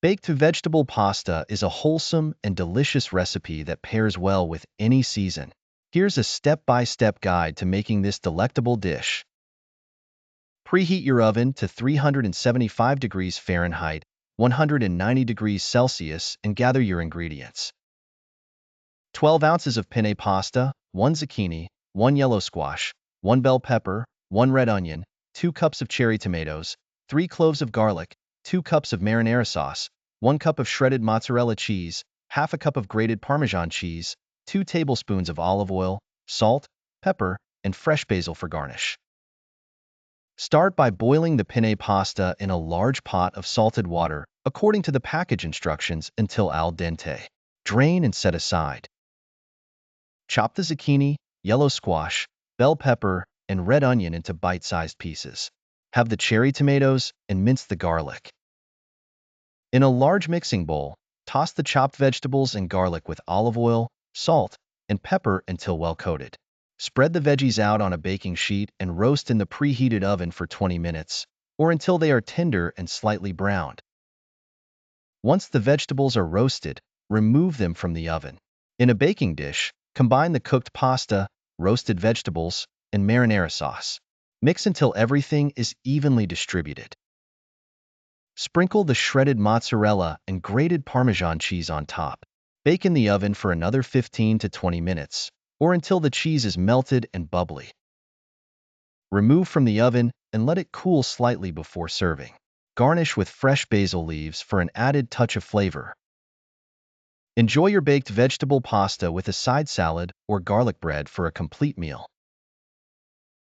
Baked vegetable pasta is a wholesome and delicious recipe that pairs well with any season. Here's a step-by-step guide to making this delectable dish. Preheat your oven to 375 degrees Fahrenheit, 190 degrees Celsius, and gather your ingredients. 12 ounces of penne pasta, 1 zucchini, 1 yellow squash, 1 bell pepper, 1 red onion, 2 cups of cherry tomatoes, 3 cloves of garlic, 2 cups of marinara sauce, 1 cup of shredded mozzarella cheese, half a cup of grated Parmesan cheese, 2 tablespoons of olive oil, salt, pepper, and fresh basil for garnish. Start by boiling the penne pasta in a large pot of salted water, according to the package instructions, until al dente. Drain and set aside. Chop the zucchini, yellow squash, bell pepper, and red onion into bite-sized pieces. Have the cherry tomatoes and mince the garlic. In a large mixing bowl, toss the chopped vegetables and garlic with olive oil, salt, and pepper until well coated. Spread the veggies out on a baking sheet and roast in the preheated oven for 20 minutes, or until they are tender and slightly browned. Once the vegetables are roasted, remove them from the oven. In a baking dish, combine the cooked pasta, roasted vegetables, and marinara sauce. Mix until everything is evenly distributed. Sprinkle the shredded mozzarella and grated Parmesan cheese on top. Bake in the oven for another 15 to 20 minutes, or until the cheese is melted and bubbly. Remove from the oven and let it cool slightly before serving. Garnish with fresh basil leaves for an added touch of flavor. Enjoy your baked vegetable pasta with a side salad or garlic bread for a complete meal.